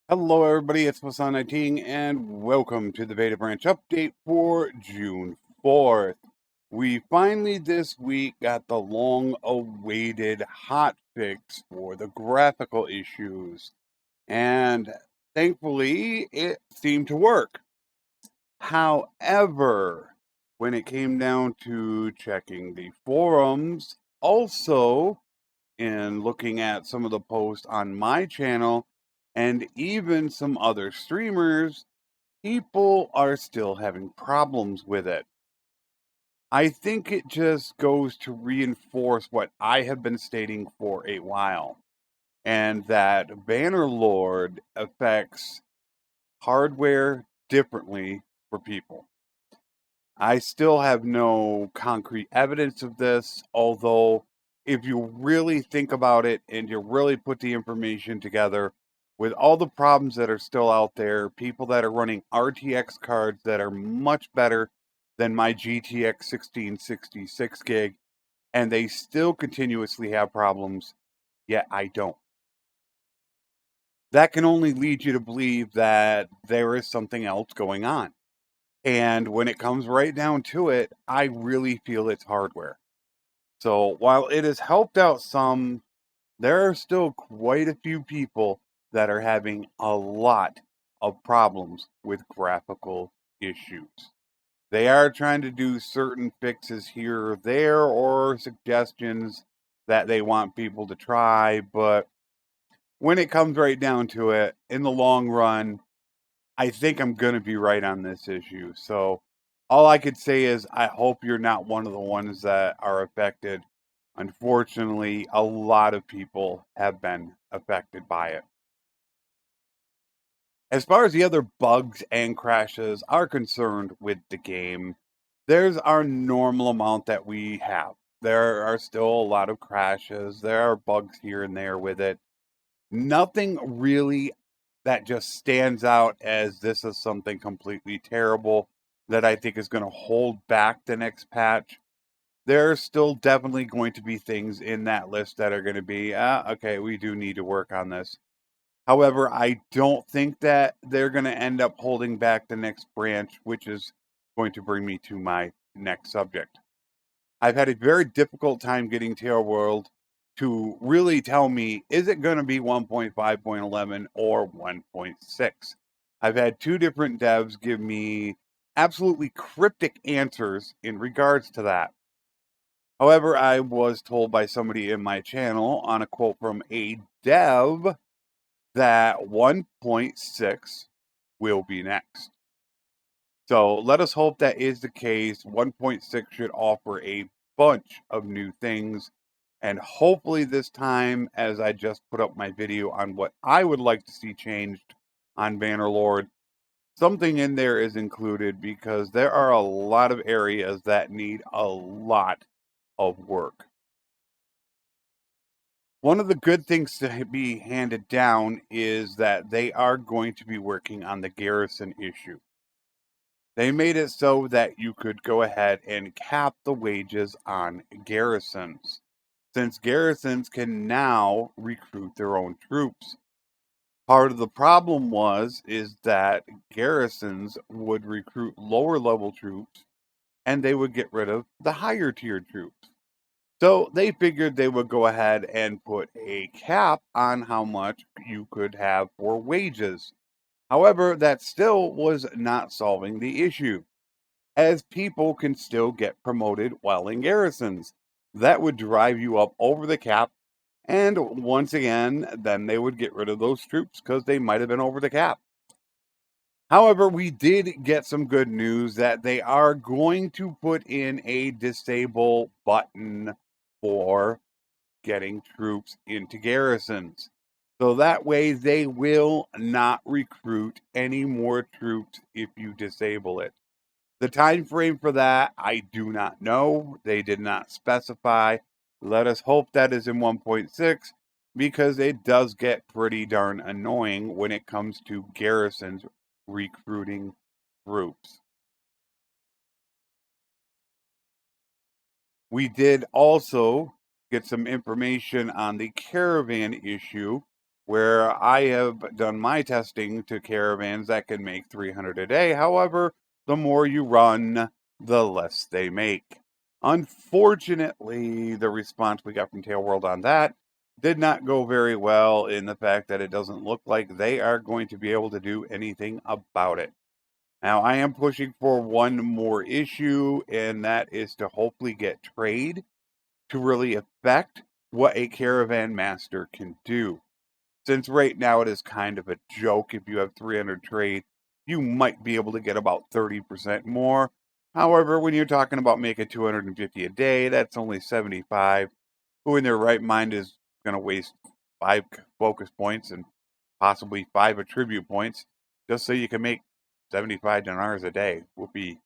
Hello, everybody. It's Flesson19, and welcome to the beta branch update for June 4th. We finally this week got the long awaited hot fix for the graphical issues, and thankfully it seemed to work. However, when it came down to checking the forums, also in looking at some of the posts on my channel and even some other streamers, people are still having problems with it. I think it just goes to reinforce what I have been stating for a while, and that Bannerlord affects hardware differently for people. I still have no concrete evidence of this, although if you really think about it and you really put the information together, with all the problems that are still out there, people that are running RTX cards that are much better than my GTX 1666 gig, and they still continuously have problems, yet I don't. That can only lead you to believe that there is something else going on. And when it comes right down to it, I really feel it's hardware. So while it has helped out some, there are still quite a few people that are having a lot of problems with graphical issues. They are trying to do certain fixes here or there or suggestions that they want people to try, but when it comes right down to it, in the long run, I think I'm going to be right on this issue. So all I could say is I hope you're not one of the ones that are affected. Unfortunately, a lot of people have been affected by it. As far as the other bugs and crashes are concerned with the game, there's our normal amount that we have. There are still a lot of crashes. There are bugs here and there with it. Nothing really that just stands out as this is something completely terrible that I think is going to hold back the next patch. There's still definitely going to be things in that list that are going to be, okay, we do need to work on this. However, I don't think that they're going to end up holding back the next branch, which is going to bring me to my next subject. I've had a very difficult time getting Tail World to really tell me, is it going to be 1.5.11 or 1.6? I've had two different devs give me absolutely cryptic answers in regards to that. However, I was told by somebody in my channel on a quote from a dev that 1.6 will be next. So let us hope that is the case. 1.6 should offer a bunch of new things. And hopefully, this time, as I just put up my video on what I would like to see changed on Bannerlord, something in there is included because there are a lot of areas that need a lot of work. One of the good things to be handed down is that they are going to be working on the garrison issue. They made it so that you could go ahead and cap the wages on garrisons, since garrisons can now recruit their own troops. Part of the problem is that garrisons would recruit lower level troops and they would get rid of the higher tier troops. So they figured they would go ahead and put a cap on how much you could have for wages. However, that still was not solving the issue, as people can still get promoted while in garrisons. That would drive you up over the cap, and once again, then they would get rid of those troops because they might have been over the cap. However, we did get some good news that they are going to put in a disable button for getting troops into garrisons. So that way they will not recruit any more troops if you disable it. The time frame for that, I do not know. They did not specify. Let us hope that is in 1.6 because it does get pretty darn annoying when it comes to garrisons recruiting troops. We did also get some information on the caravan issue, where I have done my testing to caravans that can make 300 a day. However, the more you run, the less they make. Unfortunately, the response we got from Tail World on that did not go very well, in the fact that it doesn't look like they are going to be able to do anything about it. Now, I am pushing for one more issue, and that is to hopefully get trade to really affect what a caravan master can do. Since right now it is kind of a joke, if you have 300 trade, you might be able to get about 30% more. However, when you're talking about making 250 a day, that's only 75. Who in their right mind is going to waste 5 focus points and possibly 5 attribute points just so you can make 75 dinars a day? Whoopee.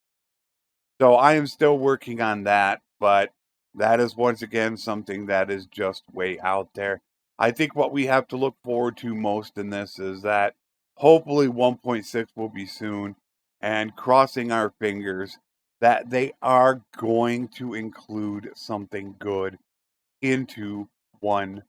So I am still working on that, but that is once again something that is just way out there. I think what we have to look forward to most in this is that hopefully 1.6 will be soon, and crossing our fingers that they are going to include something good into 1.6.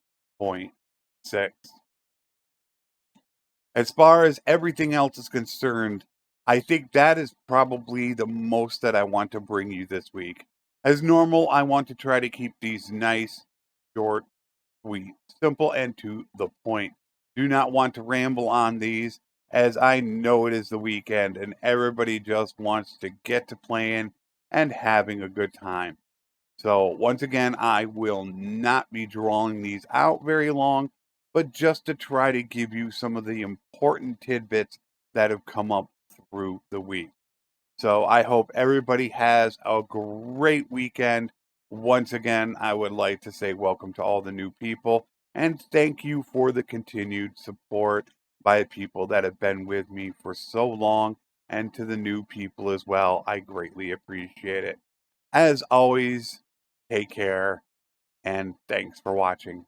As far as everything else is concerned, I think that is probably the most that I want to bring you this week. As normal, I want to try to keep these nice, short, sweet, simple, and to the point. Do not want to ramble on these, as I know it is the weekend and everybody just wants to get to playing and having a good time. So, once again, I will not be drawing these out very long, but just to try to give you some of the important tidbits that have come up through the week. So, I hope everybody has a great weekend. Once again, I would like to say welcome to all the new people and thank you for the continued support by people that have been with me for so long, and to the new people as well. I greatly appreciate it. As always, take care, and thanks for watching.